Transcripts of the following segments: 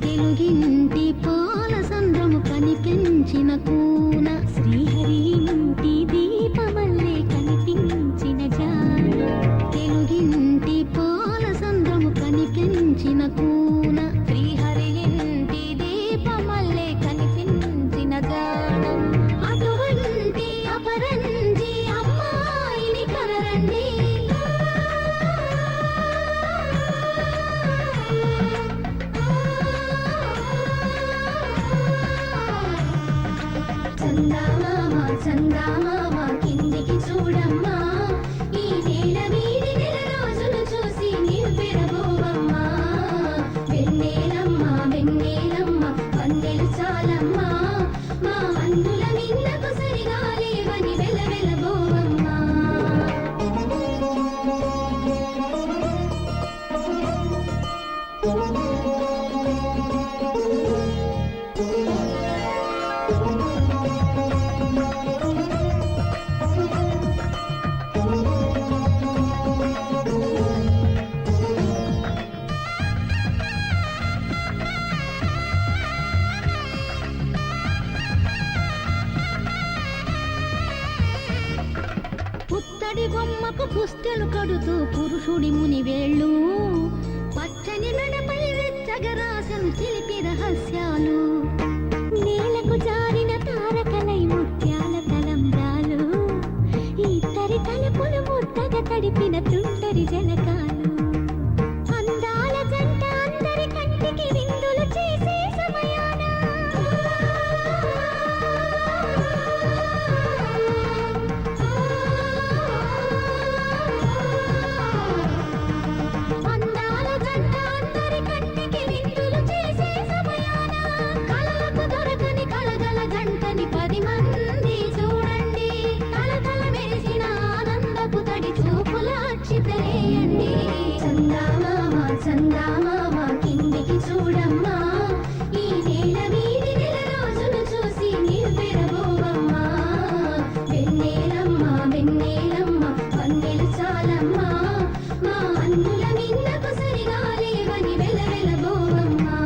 తెలుగింటి పాల సంద్రము కనిపించిన కూన శ్రీహరి ఇంటి దీపమల్లే కనిపించిన జాన తెలుగింటి పాల సంద్రము కనిపించిన కూన శ్రీహరి ఇంటి దీపమల్లే కనిపించిన జాన అటువంటి అపరంజి అమ్మాయిని కనరండి చందామామ కిందికి చూడమ్మా ఈ నేల వీడి నెల రోజులు చూసి నీవు పెరబోవమ్మా వెన్నెలమ్మ వెన్నెలమ్మ వందెలు చాలమ్మా మా అందుల మిన్నకు సరిగా లేవని వెలవెలబోవమ్మా పుత్తడి బొమ్మకు పుస్తెలు కడుతూ పురుషుడి ముని వేళ్ళు పచ్చని మెడపై వెచ్చగరాసను చిలిపి రహస్యాలు నేలకు జారిన తారకలై ముత్యాల తలంబ్రాలు ఇద్దరి తలుపులు ముద్దగా తడిపిన తుంటరి జలకాలు అందాల జంట అందరి కంటికి విందులు చేసే సమయాన చందామామ కిందికి చూడమ్మా ఈ నేల వీడి నెల రోజులు చూసి నీవు పెరబోవమ్మా వెన్నెలమ్మ వెన్నెలమ్మ వందెలు చాలమ్మా మా అందుల మిన్నకు సరిగా లేవని వెలవెలబోవమ్మా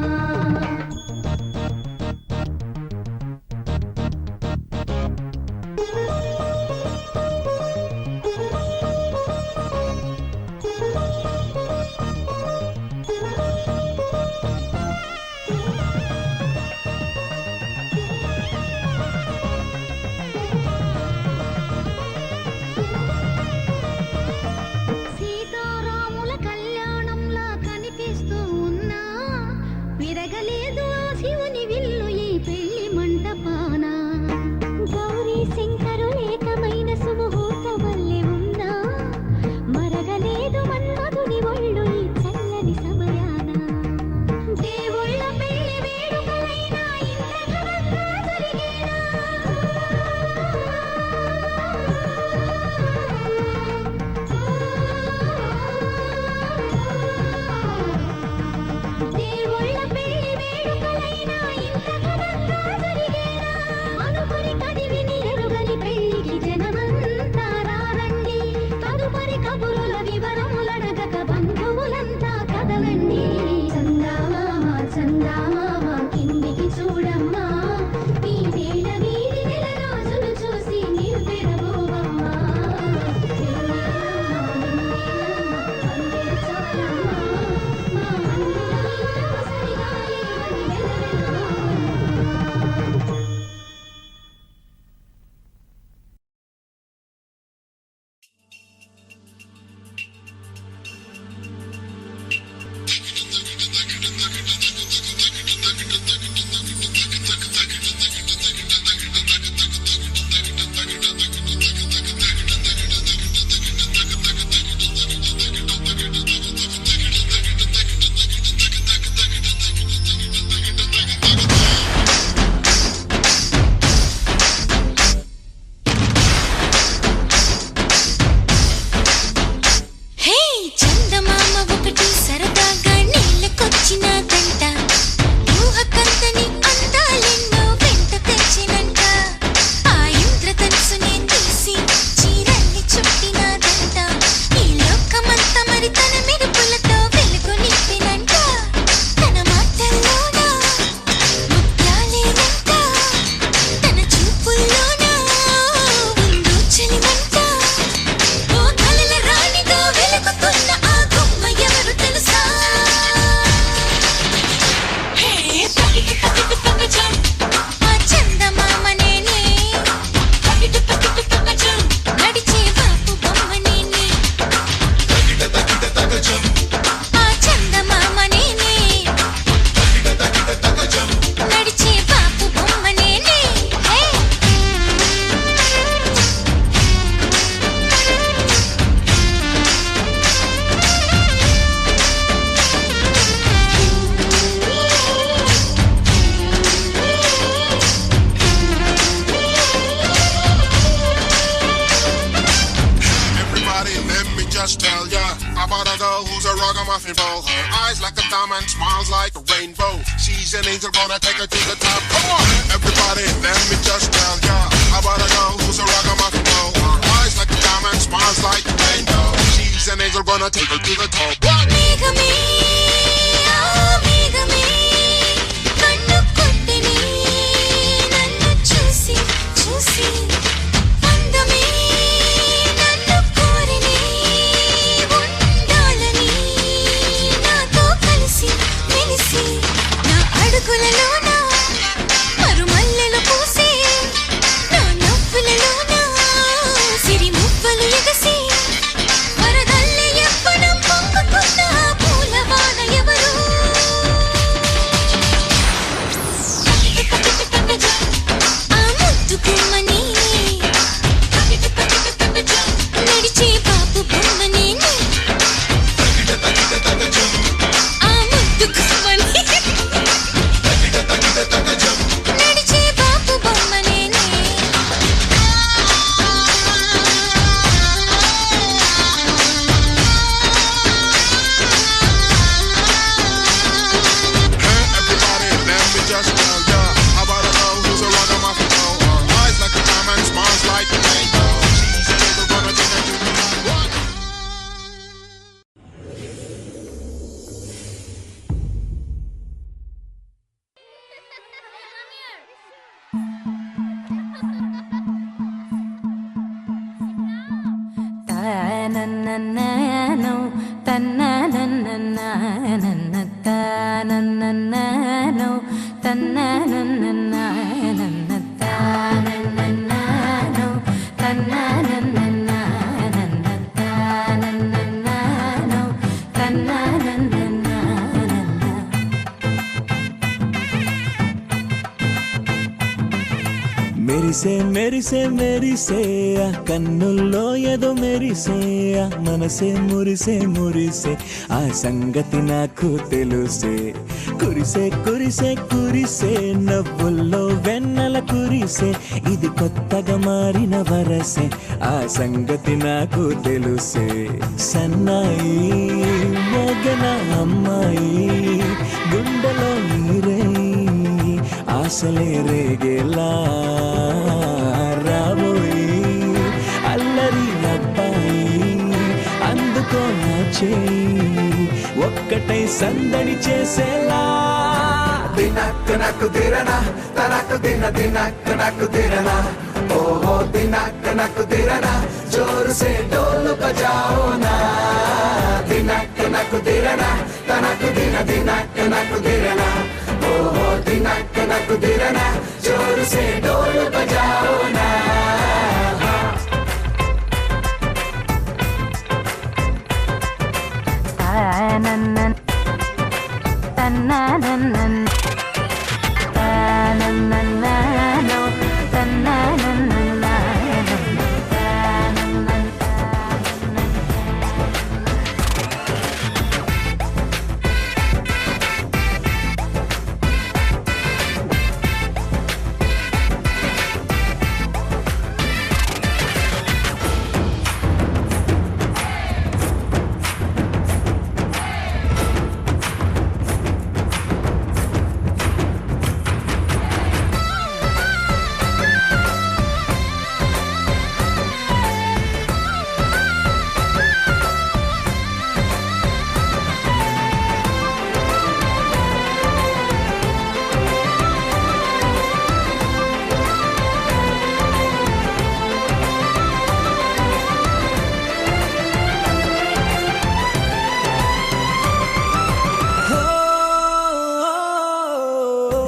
ragamuffin bow. Her eyes like a diamond, smiles like a rainbow. She's an angel, gonna take her to the top. Come on, everybody, let me just tell ya about a girl who's a ragamuffin bow. Her eyes like a diamond, smiles like a rainbow. She's an angel, gonna take her to the top. What? Megami, oh Megami, kannu kottini, nannu chusi, chusi. అందమే నన్ను కోరిని, ఉండాలని నాతో కలిసి మెలిసి, నా అడుగులలోన మరుమల్లెలు పూసి, నా నవ్వులలోన సిరి మువ్వలు ఎగసి, వరదల్లె యవ్వనం పొంగుకున్న పూలవాన ఎవరు? ఆ ముద్దు గుమ్మని నడిచే బాబు బొమ్మ నేనే, ఆ ముద్దు గుమ్మని నడిచే బాబు బొమ్మ నేనే. Everybody, let me just tell ya about a girl who's a ragamuffin bow. Her eyes like a diamond, smiles like a rainbow. She's an angel, gonna take her to the top. What? తానన్ననానో తన్ననన్ననానన్న తానన్ననానో తన్ననన్ననానన్న తానన్ననానో తన్ననన్ననానన్న తానన్ననానో తన్ననన్ననానన్న. మెరిసే మెరిసే మెరిసే ఆ కన్నుల్లో ఏదో మెరిసే ఆ మనసే మురిసే మురిసే ఆ సంగతి నాకు తెలుసే. కురిసే కురిసే కురిసే నవ్వుల్లో వెన్నెల కురిసే ఇది కొత్తగా మారిన వరసే ఆ సంగతి నాకు తెలుసే. సన్నాయి మోగన అమ్మాయి గుండెలో నీరే ఆశలే రేగేలా రాబోయి అల్లరి అబ్బాయి అందుకో నా చేయి ఒక్కటై సందడి చేసేలా. దినక్ నక్ దిరన తనక్ దిన దినక్ నక్ దిరన ఓహో దినక్ నక్ దిరన జోర్ సే ఢోల్ బజాओ నా. దినక్ నక్ దిరన తనక్ దిన దినక్ నక్ దిరన ఓహో దినక్ నక్ దిరన జోర్ సే ఢోల్ బజాओ నా. తానన్న తన్నానన్నన్ తానన్నన్నానో తన్నానన్నన్నానో తానన్నన్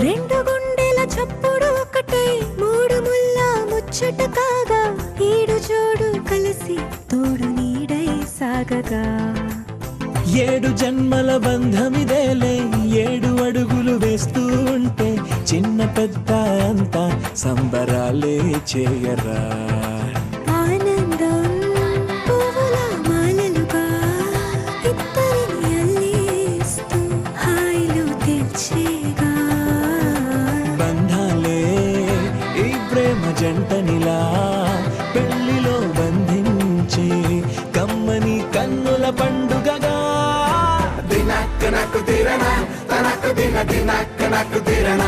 రెండు గుండెల చప్పుడు ఒకటై మూడు ముల్ల ముచ్చట కాగా ఈడు జోడు కలిసి తోడు నీడై సాగగా ఏడు జన్మల బంధమిదేలే 7 అడుగులు వేస్తూ ఉంటే చిన్న పెద్ద అంతా సంబరాలే చేయరా ఆనందం పువ్వుల మాలలుగా ఇద్దరిని అల్లేస్తూ హాయిలో తెచ్చేగా బంధాలే ఈ ప్రేమ జంటనిలా పెళ్లిలో బంధించే కమ్మని కన్నుల పండుగగా దినక్ నక్ దిరనా తనక్ దిన దినక్ నక్ దిరనా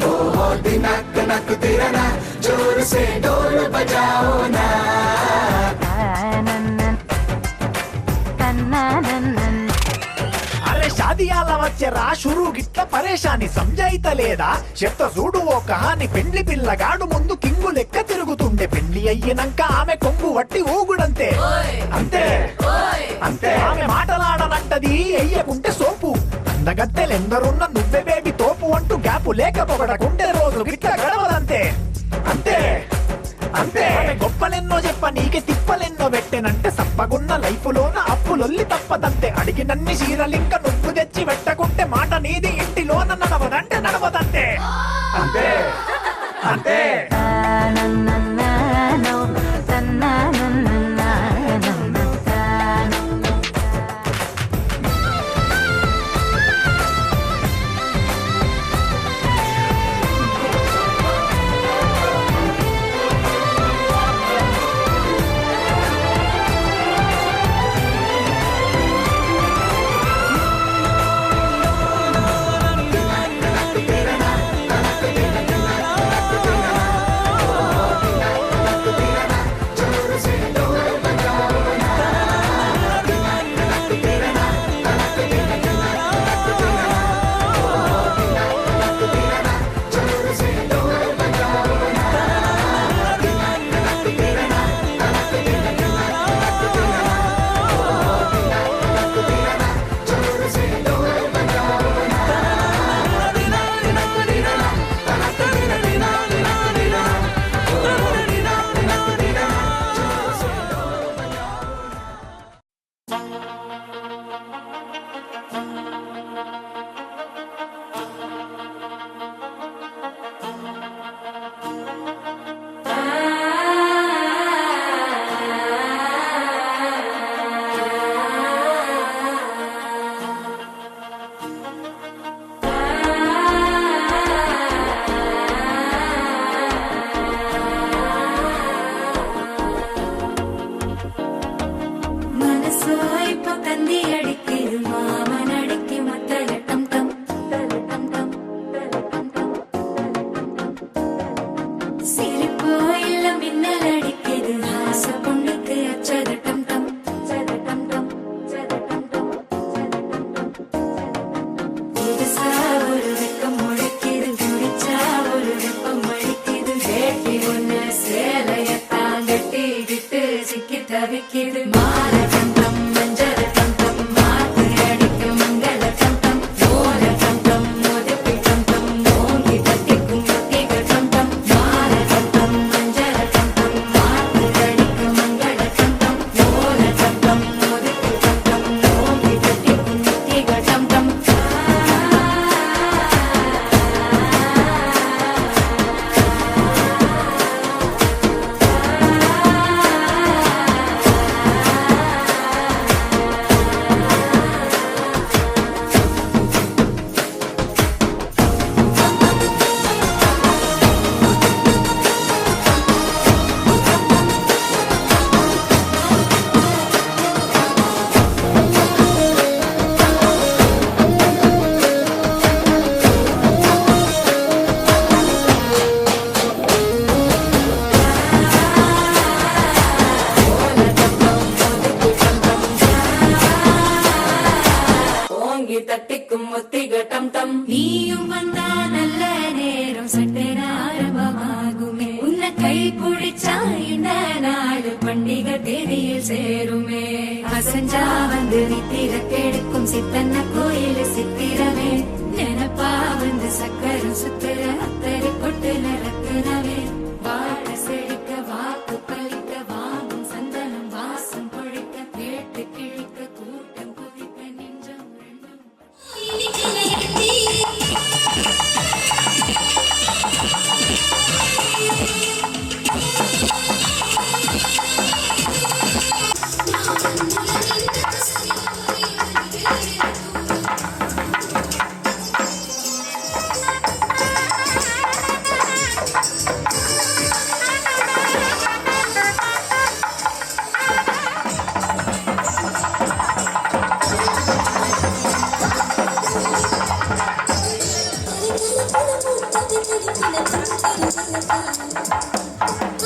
ఓహో దినక్ నక్ దిరనా జోర్ సే డోల్ బజాओ నా తానన్నన్ తన్నానన్నన్ అరే షాదియాల వచ్చెరా షురు గిట్ల పరేషాని సంజాయితలేదా చెప్త చూడు ఓ కహాని పెండ్లి పిల్లగాడు ముందు కింగు లెక్క తిరుగుతుండే పెండ్లి అయ్యినంక ఆమె కొంగు వట్టి ఊగుడంతే అంతే అంతే ఆమె మాటలాడనంటది ఎయ్యకుంటే సోపు అందగత్తెలెందరున్న నువ్వే బేబీ తోపు అంటూ గ్యాపు లేక పొగడకుంటే రోజు గిట్ల గడవదంతే అంతే అంతే ఆమె గొప్పలెన్నో చెప్ప నీకే తిప్పలెన్నో పెట్టెనంటే సప్పగున్న లైఫ్ లోన అప్పులొల్లి తప్పదంతే అడిగినన్ని చీరలింక నువ్వు తెచ్చి పెట్టకుంటే మాట నీది ఇంటిలోన నడవదంటే నడవదంతే అంతే అంతే తానన్నన్నానో తన్నానన్నన్నానో తానన్న தவிக்குது மாற கண்டம் மஞ்சள் கண்டம் மாத்து அடிக்கும் மங்கள கண்டம் ஓர கண்டம் முதுப்பி கண்டம் ஓங்கி தட்டிக்கும் முட்டிகள் கண்டம் மாற கண்டம் மஞ்சள் கண்டம் மாத்து அடிக்கும் மங்கள கண்டம் ஓர கண்டம் முதுப்பி கண்டம் ஓங்கி தட்டிக்கும் முட்டிகள் கண்டம் ஒத்திக டம் டம் நீயும் வந்தா நல்ல நேரம் சட்டென ஆரம்பமாகுமே உன்னை கை பிடிச்சா இந்த நாள் பண்டிகை தேதியில் சேருமே அசஞ்சா வந்து நித்திர கெடுக்கும் சித்தன்ன கோயில் சித்திரமே நினப்பா வந்து சக்கரம் சுத்துற அத்தரை கொட்டு நடத்துனவே வாழ செழிக்க வாக்கு பலிக்க வாங்கும் சந்தனம் வாசம் பொழிக்க கேட்டு கிழிக்க கூட்டம் குதிக்க நெஞ்சம் ரெண்டும்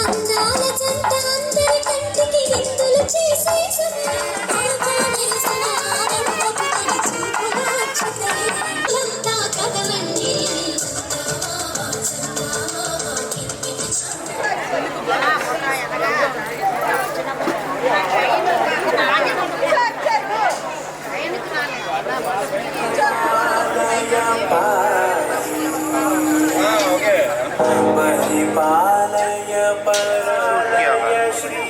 అందాల జంట అందరి కంటికి విందులు చేసే సమయం అడుగులేసిన ఆనందపు తడి చూపుల చిత్తడి అంతా కదలండి పరిపాలయ పరమయ శ్రీ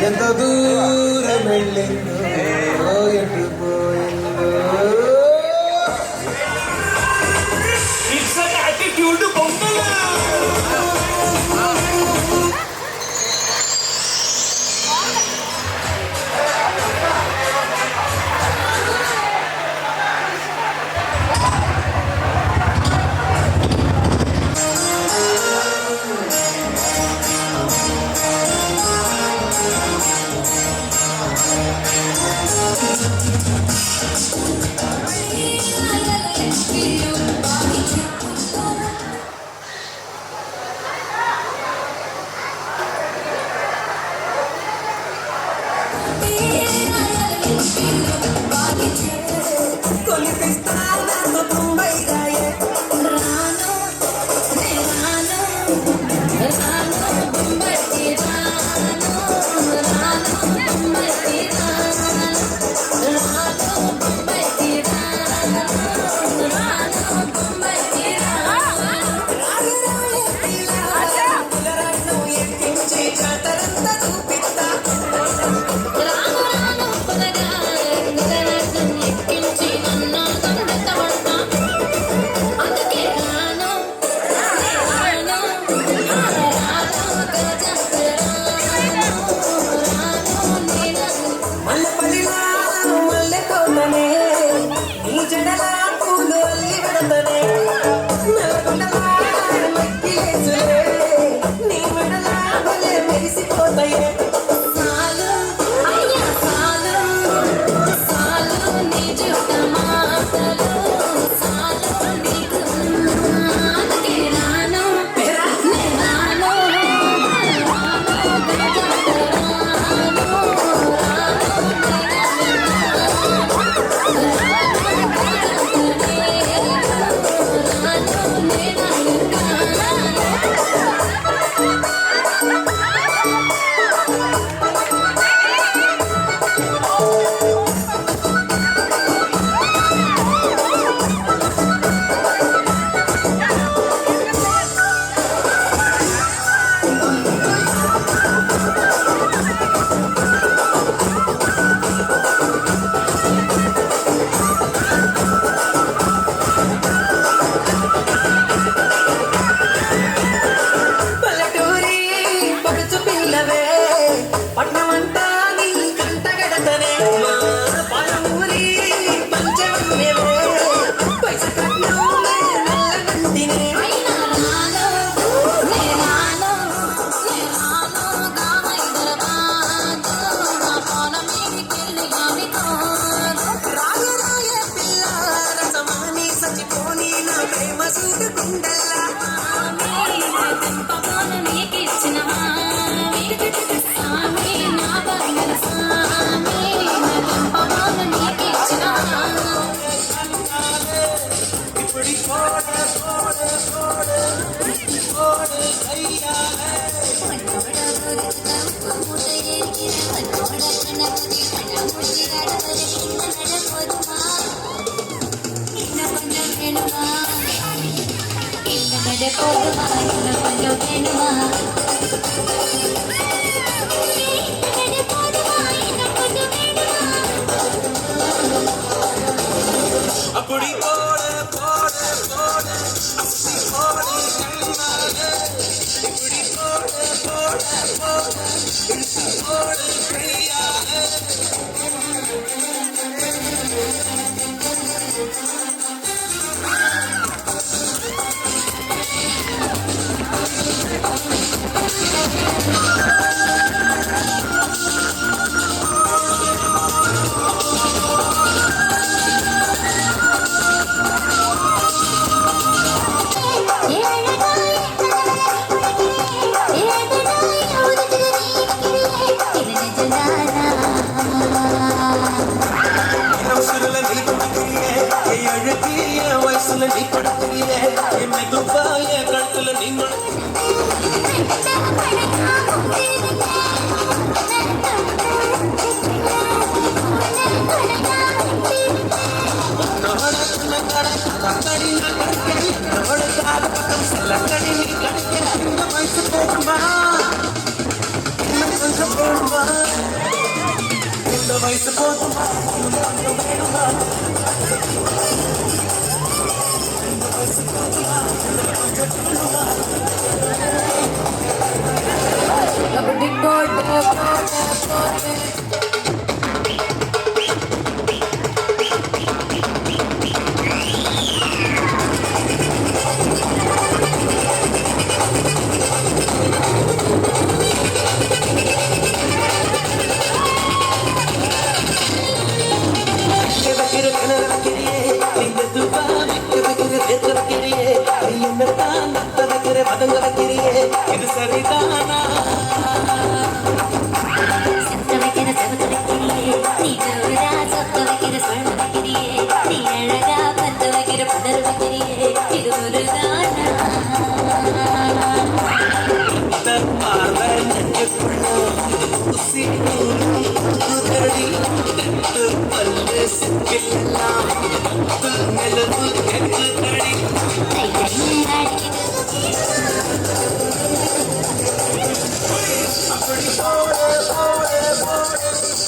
ఎంత దూరం వెళ్ళిందో ఎటు పోయిందో போதுமா இன்னும் கொஞ்சம் வேணுமா அப்படி போட போட போட அப்படி போட கண்ணாலே இப்படி போட போட போட இழுத்து போட கையாலே வயசுல நீ படுத்துறியே என்னை துப்பாய கழுத்துல நீ வயசு போகுமா கொஞ்சம் போடுமா இந்த வயசு போகுமா வேணுமா இது சரிதானா சத்த வைக்கிற சபத்த வைக்கிறியே நீ கௌரா சொத்த வைக்கிற சொல்ல வைக்கிறியே நீ அழகா பத்த வைக்கிற பதர் வைக்கிறியே இது ஒரு தானா பார்வை நெஞ்சுக்குள்ள ஊசி குதிரடி பல்லு சிக்கில்லாம் நிலவு கெட்டு கடி தை தை அப்படி போட போட போட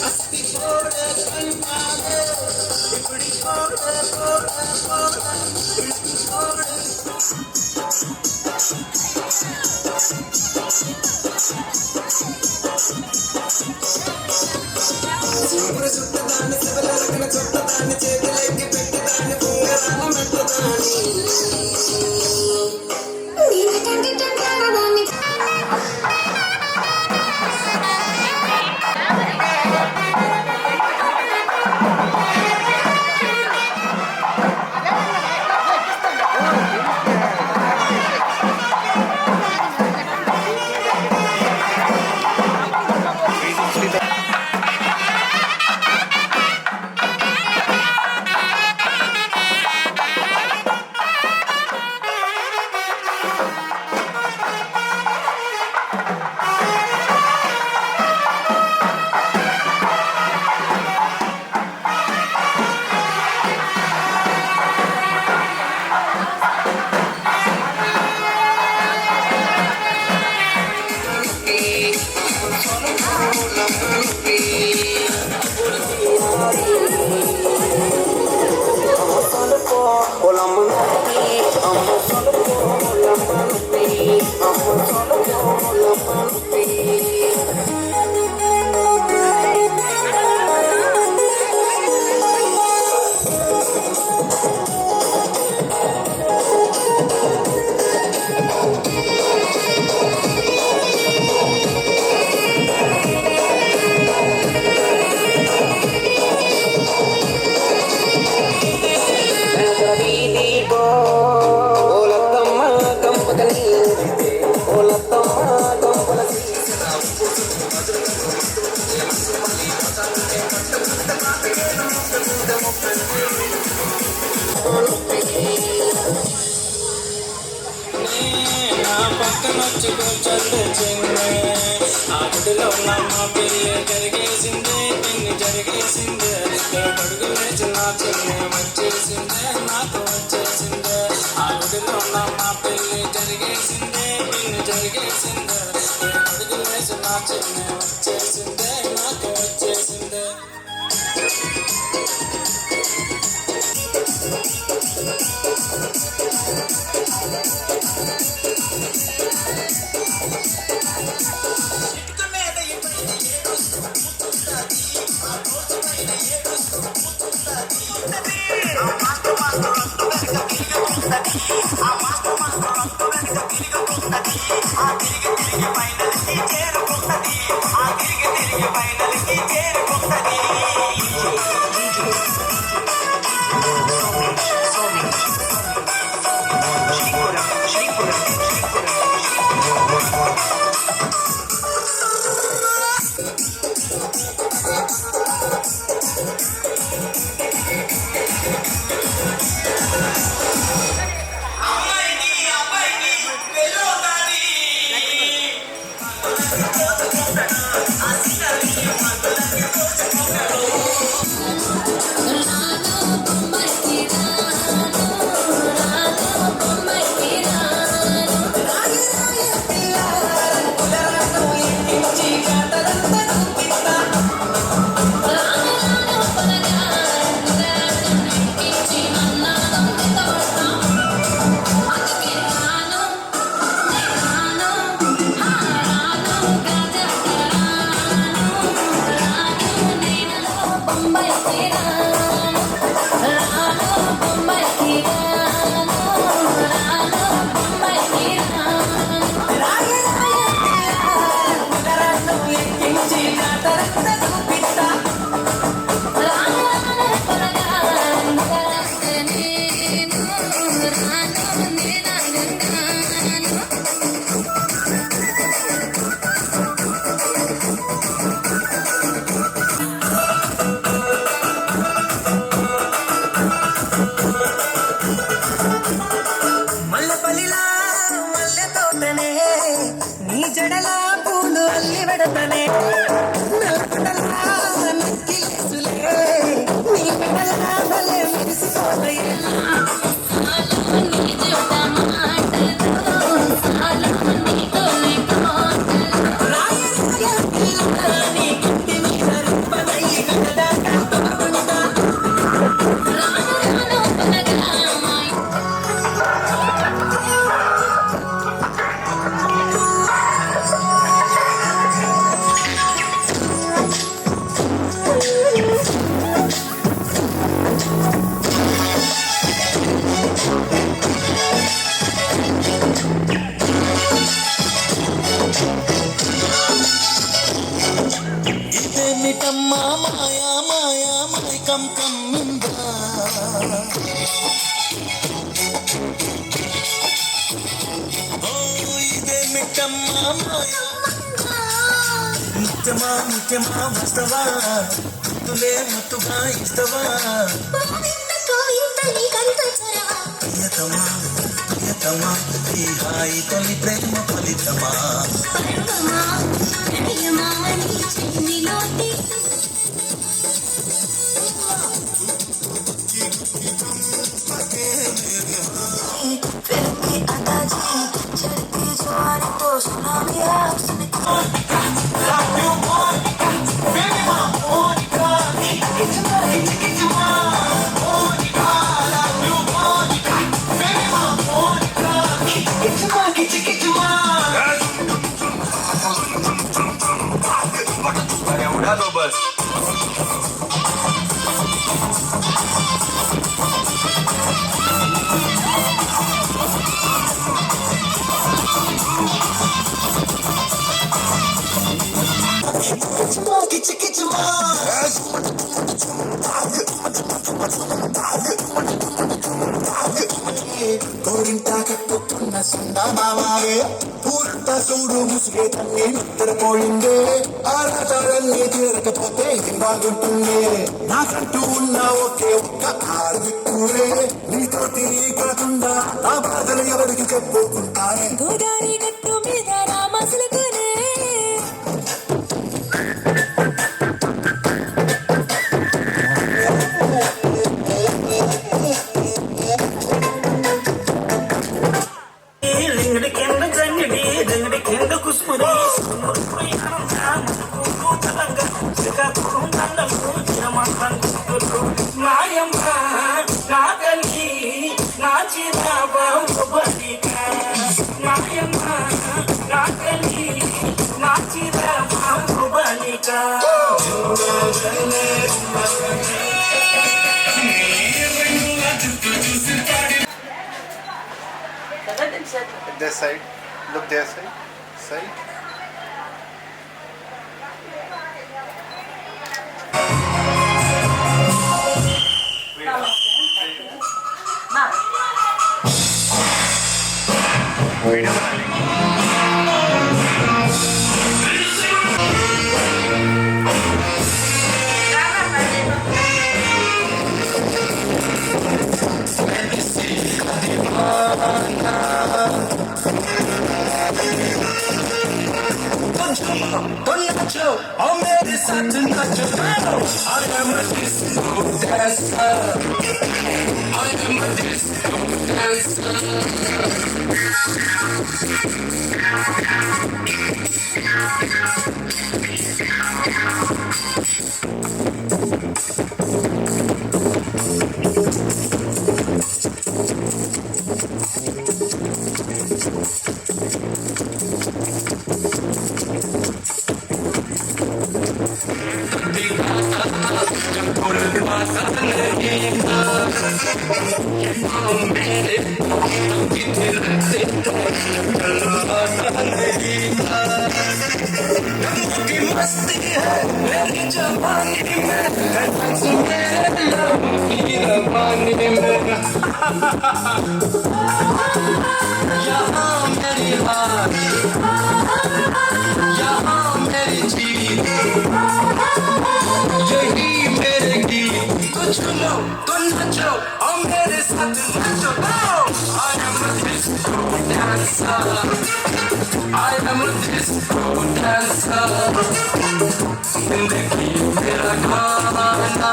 அஸ்தி போட கண்ணாலே இப்படி போட போட போட இழுத்து போட సూపర్ సుత్తదాన్ని శివలరకన చుట్టదాన్ని చేతులెక్కి పెట్టదాన్ని ఉంగరాల మెట్టదాన్ని పక్కనొచ్చుకో చల్లు చిన్న ఆటలో నా మా పెళ్ళి జరిగేసిందే పిన్ని జరిగేసిందే పడుగులే చిన్న చిన్న వచ్చేసిందే నాకు వచ్చేసిందే ఆ గుడిలో నా మా పెళ్ళి జరిగేసిందే పిన్ని జరిగేసిందే పడుగులే చిన్న చిన్న వచ్చేసిందే నాకు వచ్చేసిందే మల్లెపల్లిలా మల్లె తోటనే నీ జడలా పూలు అల్లి వెడతనే నల్లగొండలా నక్కిలేసులే నీ మెడలా భలే మెరిసిపోతాయి ఇదేమిటమ్మా మాయా మాయా మైకం కమ్మిందా ఓ ఇదేమిటమ్మా మాయా నిత్యమా నిత్యమా వస్తవా తులే మత్తుగా ఇస్తవా ప్రియతమా ప్రియతమా ఈ హాయి తొలి ప్రేమ ఫలితమా కోరింటా కట్టుకున్న సందమావే పూర్త చూడు ముసుగే తన్ని నిద్రపోయిందే ఆరాటాలన్నీ తీరకపోతే ఏం బాగుంటుందే నాకంటూ ఉన్న ఒకే ఒక్క ఆర్విక్కురే నీతోటి కాకుండా ఆ బాధలు ఎవరికి చెప్పుకుంటానే గోదారి గట్టు మీద రామసులుకునే This side, look their side. Video बना लेंगे। तो नाचो और मेरे साथ नाचो I am a disco dancer I am a disco dancer मस्ती है मेरी जवानी में पानी में यहाँ मेरी हाथ यहाँ मेरी जीत यही मेरे गीत तो चलो तो नाचो और मेरे साथ नाचो I am a disco dancer I am a disco dancer जिंदगी मेरा गाना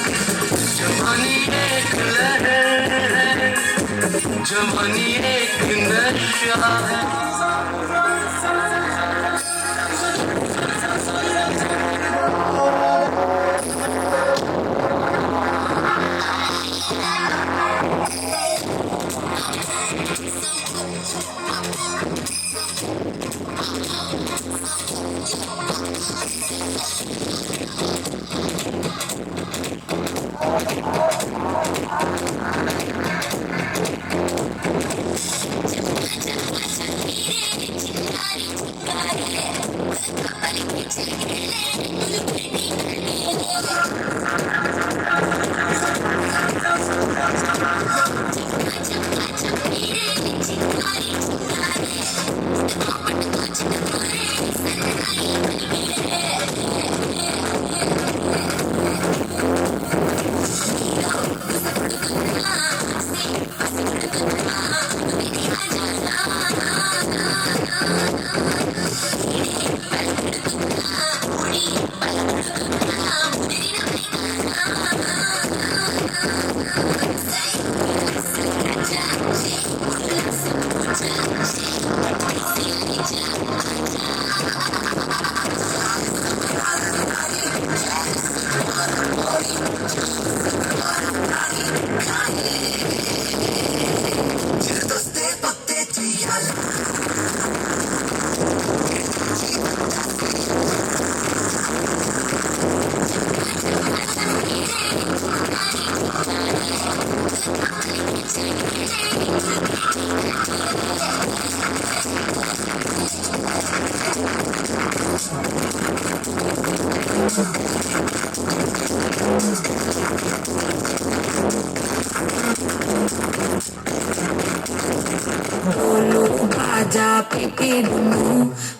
जवानी एक लहर जवानी एक नशा है బాజా పిపిడును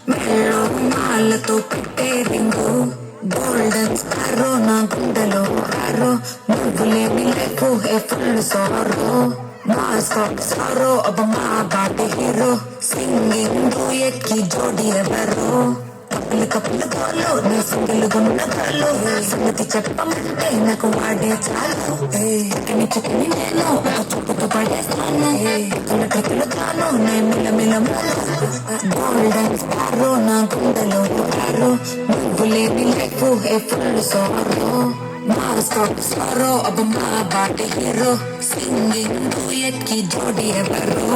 మెల్లో మాలతో పెట్టే రింగు గోల్డెన్ స్టారో నా గుండెలో హారో నువ్వులేని లైఫ్ ఏ ఫుల్ సారో మాస్కాట్ సారో అబ్బ మా బాటి హీరో సింగింగ్ డూయెట్ కి జోడి ఎవరో కప్పులు కప్పులు కాలు నీ సింగిల్ గున్న కాలు సంగతి చెప్పమంటే నాకు వాడే చాలు చికెని చికెని నేను ఒక చూపుతో పడేస్తాను కథలు కథలు కాను నేను మిలమిలములు గోల్డెన్ స్టార్ నా గుండెలో కారు నువ్వు లేని లైఫ్ ఏ ఫుల్ సారో మాస్కోట్ సారో अब माँ बाटे हीरो सिंगिंग डुएट की जोड़ी है बरो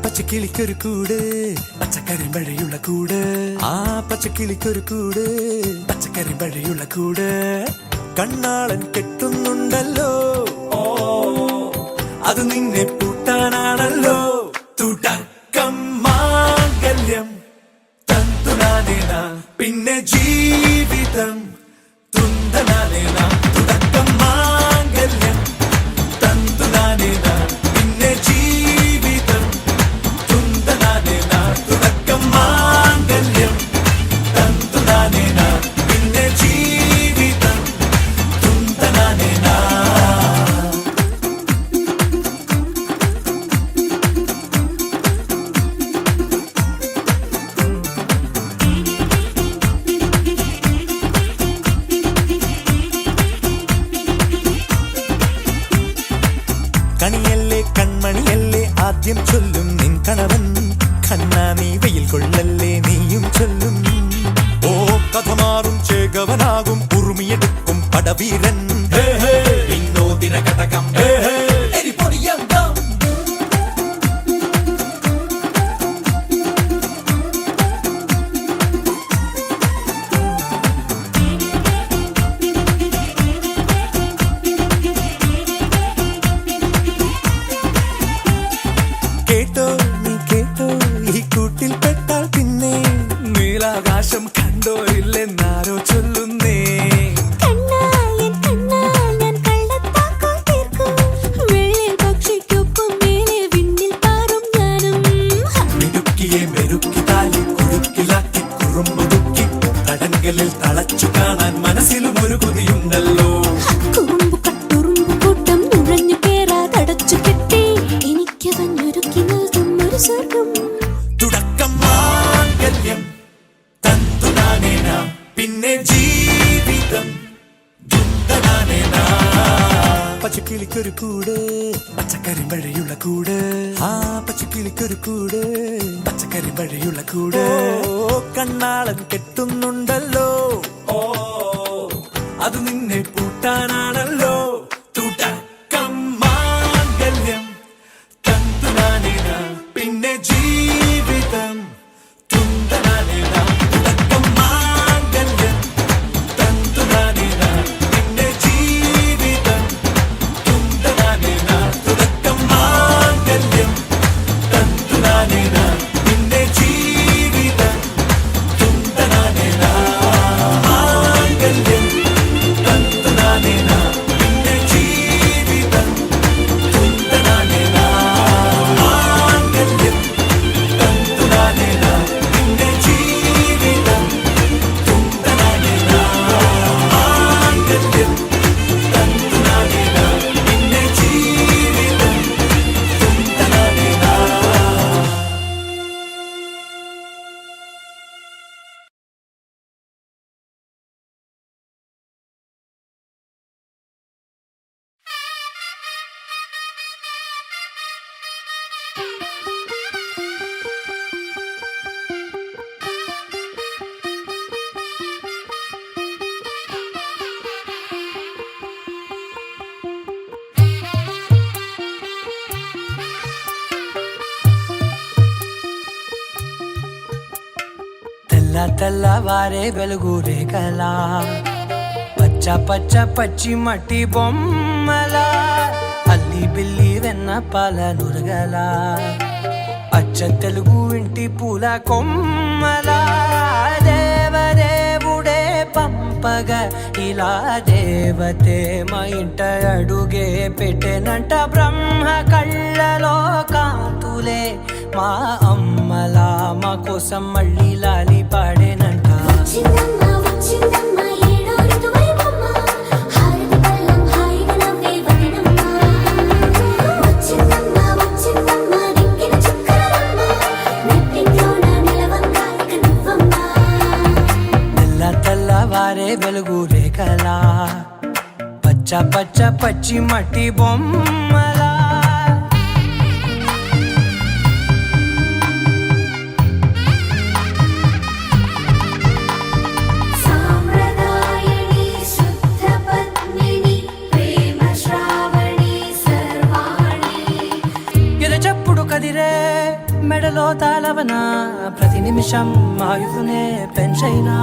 പച്ചക്കിളിക്കൊരു കൂട് പച്ചക്കരിമ്പഴയുള്ള കൂട് ആ പച്ചക്കിളിക്കൊരു കൂട് പച്ചക്കരിമ്പഴയുള്ള കൂട് കണ്ണാളൻ കെട്ടുന്നുണ്ടല്ലോ ഓ അത് നിന്നെ പൂട്ടാനാണല്ലോ തുടക്കം മാംഗല്യം തന്തുനാനേന പിന്നെ ജീവിതം തുന്തനാനേന തുടക്കം മാംഗല്യം തന്തുനാനേന പിന്നെ ജീവിതം തുന്തനാനേന തുടക്കം മാംഗല്യം തന്തുനാനേന പിന്നെ ജീവിതം തുന്തനാനേന കണിയല്ലേ കൺമണിയല്ലേ ആദ്യം ചൊല്ലും നിൻ കണവൻ കണ്ണാ നീ വെയിൽ കൊള്ളല്ലേ നീയും ചൊല്ലും ഓ കഥ മാറും ചേകവനാകും ഉറുമിയെടുക്കും പടവീരൻ വിനോദിന കടകം എരിപൊടിയന്തം കേട്ടോ നീ കേട്ടോ ഈ കൂട്ടിൽ പെട്ടാൽ പിന്നെ നീലാകാശം കണ്ടോ ഇല്ലെന്നാരോ ചൊല്ലുന്നേ മിടുക്കിയെ മെരുക്കി താലി കുടുക്കിലാക്കി കുറുമ്പുതുക്കി തടങ്കലിൽ തളച്ചു കാണാൻ മനസ്സിലും ഒരു കൊതിയുണ്ടല്ലോ തുടക്കം മാംഗല്യം തന്തുനാനേന പിന്നെ ജീവിതം ദുന്തനാനേന പച്ചക്കിളിക്കൊരു കൂട് പച്ചക്കരിമ്പഴയുള്ള കൂട് ആ പച്ചക്കിളിക്കൊരു കൂട് പച്ചക്കരിമ്പഴയുള്ള കൂട് കണ്ണാളൻ കെട്ടുന്നുണ്ടല്ലോ ഓ അത് നിന്നെ പൂട്ടാനാണല്ലോ തുടക്കം മാംഗല്യം തന്തുനാനേന പിന്നെ ജീവിതം തുന്തനാനേന തുടക്കം മാംഗല്യം തന്തുനാനേന പിന്നെ ജീവിതം തുന്തനാനേന തുടക്കം മാംഗല്യം തന്തുനാനേന പിന്നെ ജീവിതം തുന്തനാനേന മാംഗല്യം തന്തുനാനേന പിന്നെ తెల్ల తెల్లవారే వెలుగు రేఖలా పచ్చ పచ్చ పచ్చి మట్టి బొమ్మలా అల్లి బిల్లి వెన్న పాల నురగలా అచ్చ తెలుగు ఇంటి పూల కొమ్మలా దేవదేవుడే పంపగా ఇలా దేవతే మా ఇంట అడుగే పెట్టెనంట బ్రహ్మ కళ్ళలో కాంతులే మా అమ్మలా మా కోసం మళ్ళీ లాలి పాడేనంట వచ్చిందమ్మ వచ్చిందమ్మ ఏడో ఋతువైవమ్మ హారతి పళ్ళం హాయిగా నవ్వే వదనమ్మ వచ్చిందమ్మ వచ్చిందమ్మ దిక్కిన చుక్కలమ్మ నెట్టింట్లోన నిలవంగా ఇక నువ్వమ్మ తెల్ల తెల్లవారే వెలుగు రేఖలా పచ్చ పచ్చ పచ్చి మట్టి బొమ్మలా సామ్రదాయని శుద్ధ పద్మిని ప్రేమ శ్రావణి సర్వాణి ఎరచప్పుడు కదిరే మెడలో తాళవన ప్రతి నిమిషం ఆయుధునే పెంచైనా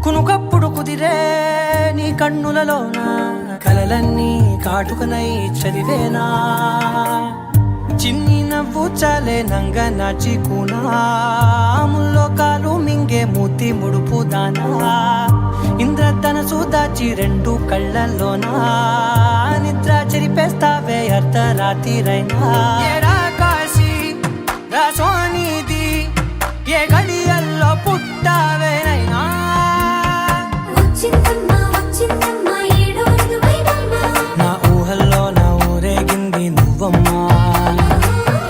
కునుకప్పుడు కుదిరే నీ కన్నులలోన కలలన్నీ కాటుకనై చదివేనా చిన్ని నవ్వు చాలే నంగ నాచి కూనాముల్లో కాలు మింగే మూతి ముడుపు దానా ఇంద్రధనసు దాచి రెండు కళ్ళల్లోనా నిద్ర చెరిపేస్తావే అర్ధరాత్రిరైనా ఏరా కాశీ రా సోనిది ఏ గడియల్లో పుట్టావేనైనా వచ్చిందమ్మ వచ్చిందమ్మ ఏడో ఋతువైవమ్మ నా ఊహల్లో నా ఊరేగింది నువ్వమ్మా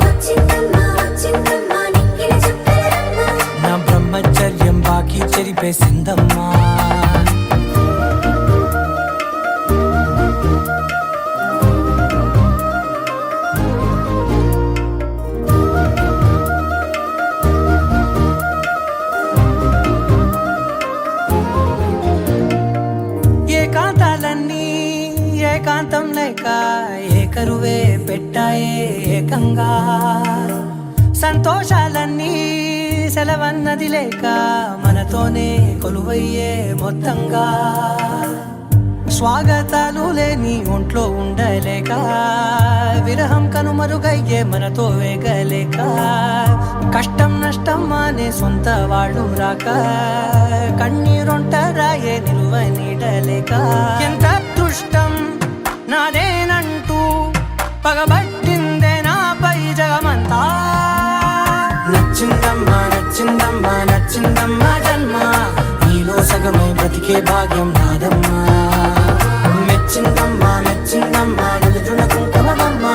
వచ్చిందమ్మ వచ్చిందమ్మ నిక్కిన చుక్కలమ్మ నా బ్రహ్మచర్యం బాకీ చెరిపేసిందమ్మా ఏకాంతాలన్నీ ఏకాంతం లేక ఏకరువే పెట్టాయే ఏకంగా సంతోషాలన్నీ సెలవన్నది లేక మనతోనే కొలువయ్యే మొత్తంగా స్వాగతాలు లేని ఒంట్లో ఉండలేక విరహం కనుమరుగయ్యే మనతో వేగలేక కష్టం నష్టం అనే సొంత వాళ్ళు రాక కన్నీరొంటరాయే నిలువ నీడలేక ఎంత అదృష్టం నాదేనంటూ పగబట్టిందే నాపై జగమంతా నచ్చిందమ్మా నచ్చిందమ్మా నచ్చిందమ్మా జన్మ నీలో సగమై బ్రతికే భాగ్యం నాదమ్మా మెచ్చిందమ్మా మెచ్చిందమ్మా నిలుచున కుంకుమమ్మా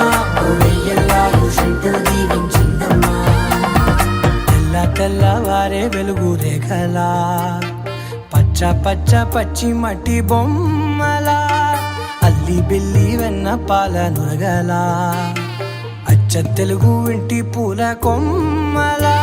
వెయ్యల్లాలు శంకరు దీవించిందమ్మా తెల్ల తెల్లవారే వెలుగు రేఖలా పచ్చ పచ్చ పచ్చి మట్టి బొమ్మలా అల్లి బిల్లి వెన్న పాల నురగలా అచ్చ తెలుగు ఇంటి పూల కొమ్మలా